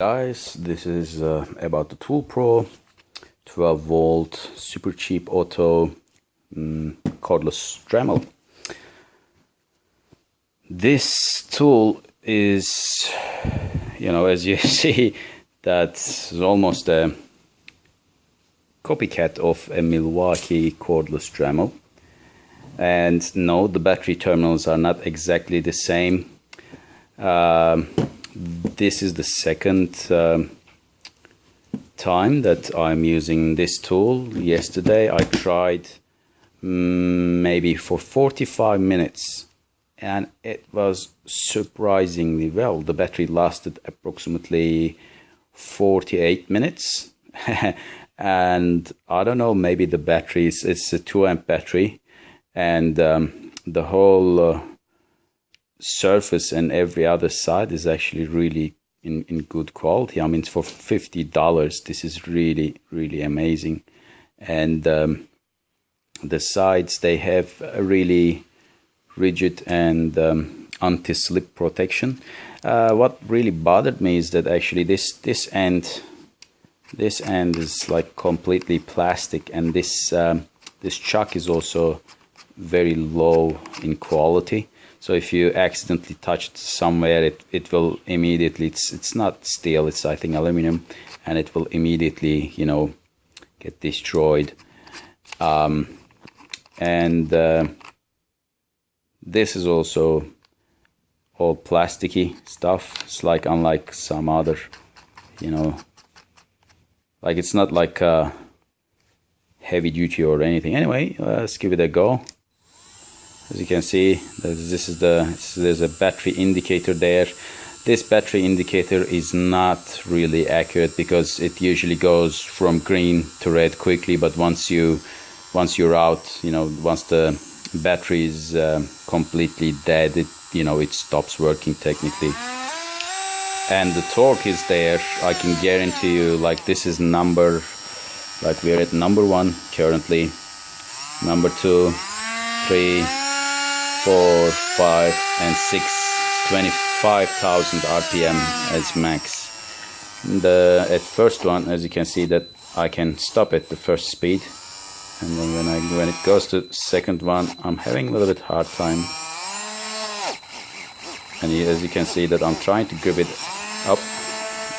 Guys, this is about the ToolPro 12-volt super cheap auto cordless Dremel. This tool is, as you see, that's almost a copycat of a Milwaukee cordless Dremel. And no, the battery terminals are not exactly the same. This is the second time that I'm using this tool. Yesterday I tried maybe for 45 minutes and it was surprisingly well. The battery lasted approximately 48 minutes and I don't know, maybe the battery it's a 2 amp battery, and the whole surface and every other side is actually really in good quality. I mean, for $50 this is really amazing. And the sides, they have a really rigid and anti-slip protection. What really bothered me is that actually this end is like completely plastic, and this chuck is also very low in quality. So if you accidentally touch it somewhere, it will immediately, it's not steel, it's I think aluminum, and it will immediately, get destroyed. This is also all plasticky stuff. It's like unlike some other, like it's not like heavy duty or anything. Anyway, let's give it a go. As you can see, there's a battery indicator there. This battery indicator is not really accurate because it usually goes from green to red quickly, but once you're out, once the battery is completely dead, it stops working technically. And the torque is there. I can guarantee you, like this is we're at number 1 currently, number 2, 3, 4, 5, and 6, 25,000 RPM as max. At first one, as you can see, that I can stop at the first speed, and then when it goes to second one, I'm having a little bit hard time. And as you can see that I'm trying to grip it up,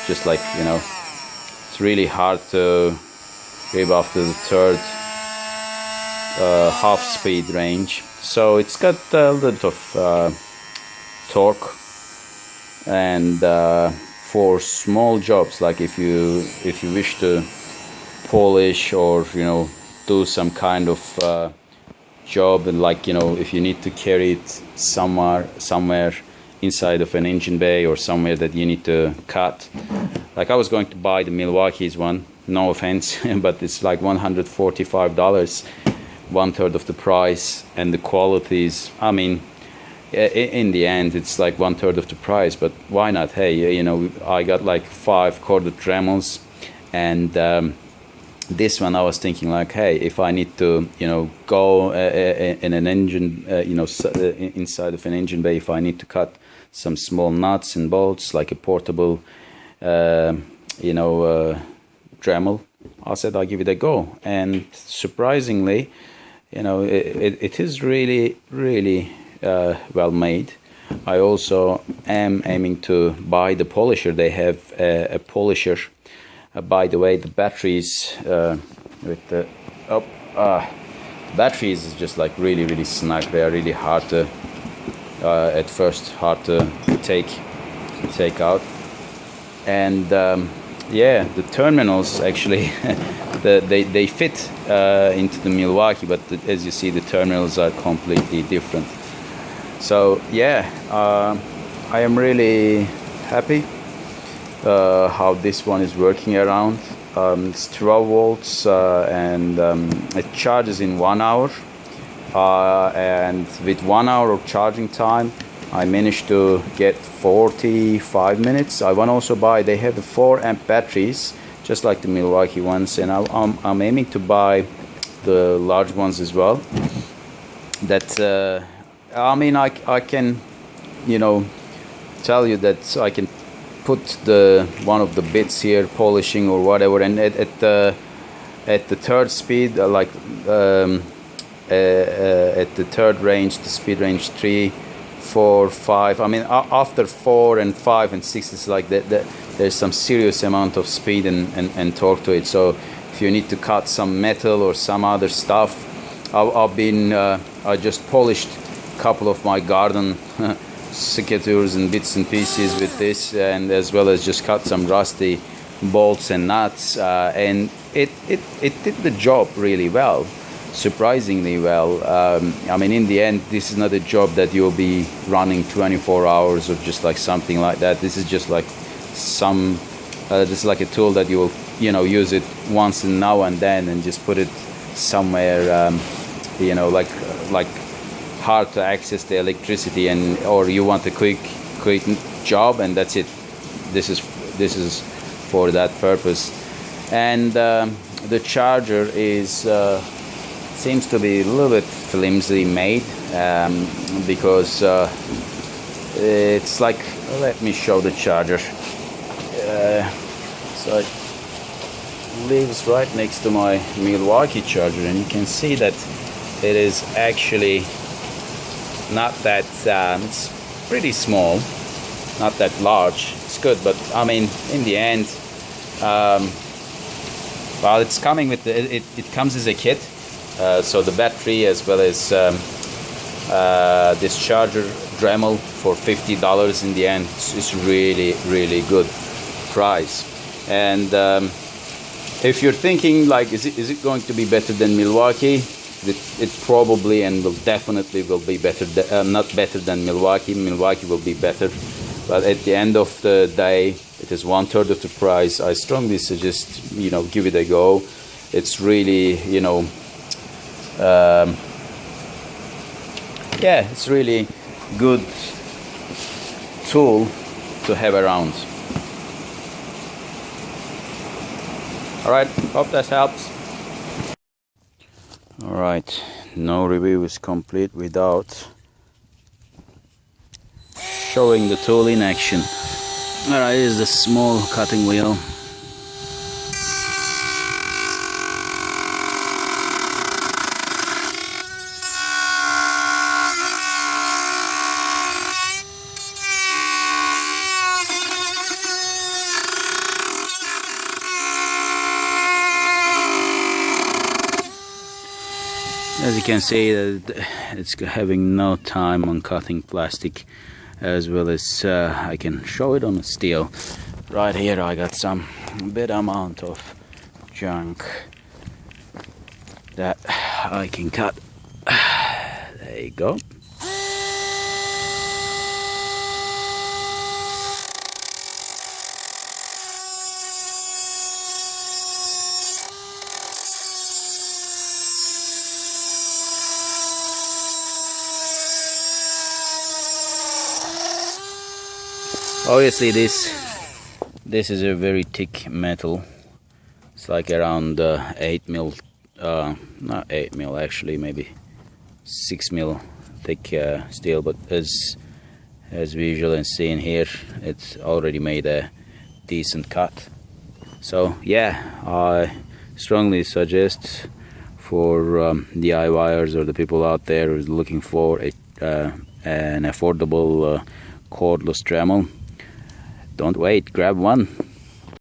just like, it's really hard to grip after the third half speed range. So it's got a little bit of torque, and for small jobs, like if you wish to polish or do some kind of job, and like if you need to carry it somewhere inside of an engine bay or somewhere that you need to cut. Like I was going to buy the Milwaukee's one, no offense, but it's like $145. 1/3 of the price, and the quality is, I mean, in the end it's like 1/3 of the price, but why not? Hey, I got like 5 corded Dremels, and this one I was thinking like, hey, if I need to go in an engine, inside of an engine bay, if I need to cut some small nuts and bolts, like a portable Dremel, I said I'll give it a go. And surprisingly, it is really well made. I also am aiming to buy the polisher. They have a polisher. By the way, the batteries with the batteries is just like really snug. They are really hard to at first hard to take out. And yeah, the terminals actually they fit into the Milwaukee, but as you see, the terminals are completely different. So yeah, I am really happy how this one is working around. It's 12 volts and it charges in 1 hour, and with 1 hour of charging time I managed to get 45 minutes. I want to also buy, they have the 4 amp batteries just like the Milwaukee ones, and I'm aiming to buy the large ones as well. That I mean, I can tell you that I can put one of the bits here, polishing or whatever, and at the third speed, at the third range, the speed range 3, 4, 5. I mean, after 4 and 5 and 6, it's like that. There's some serious amount of speed and torque to it. So if you need to cut some metal or some other stuff, I just polished a couple of my garden secateurs and bits and pieces with this, and as well as just cut some rusty bolts and nuts, and it did the job really well, surprisingly well. I mean, in the end, this is not a job that you'll be running 24 hours or just like something like that. This is just like this is like a tool that you will, you know, use it once and now and then, and just put it somewhere, you know, like hard to access the electricity, and or you want a quick job, and that's it. This is for that purpose. And the charger is seems to be a little bit flimsy made, because it's like, let me show the charger. So it lives right next to my Milwaukee charger, and you can see that it is actually not that, it's pretty small, not that large. It's good, but I mean, in the end, well, it's coming with it comes as a kit, so the battery as well as this charger Dremel for $50 in the end. It's really good price. And if you're thinking like, is it going to be better than Milwaukee? It probably and will definitely will be better, not better than Milwaukee. Milwaukee will be better, but at the end of the day, it is 1/3 of the price. I strongly suggest, you know, give it a go. It's really, you know, yeah, it's really good tool to have around. All right, hope that helps. All right, no review is complete without showing the tool in action. All right, here's the small cutting wheel. As you can see, it's having no time on cutting plastic, as well as I can show it on steel. Right here I got some bit amount of junk that I can cut. There you go. Obviously this is a very thick metal. It's like around 8 mil, not 8 mil actually, maybe 6 mil thick steel, but as visual and seen here, it's already made a decent cut. So yeah, I strongly suggest for DIYers or the people out there who's looking for an affordable cordless Dremel, don't wait, grab one.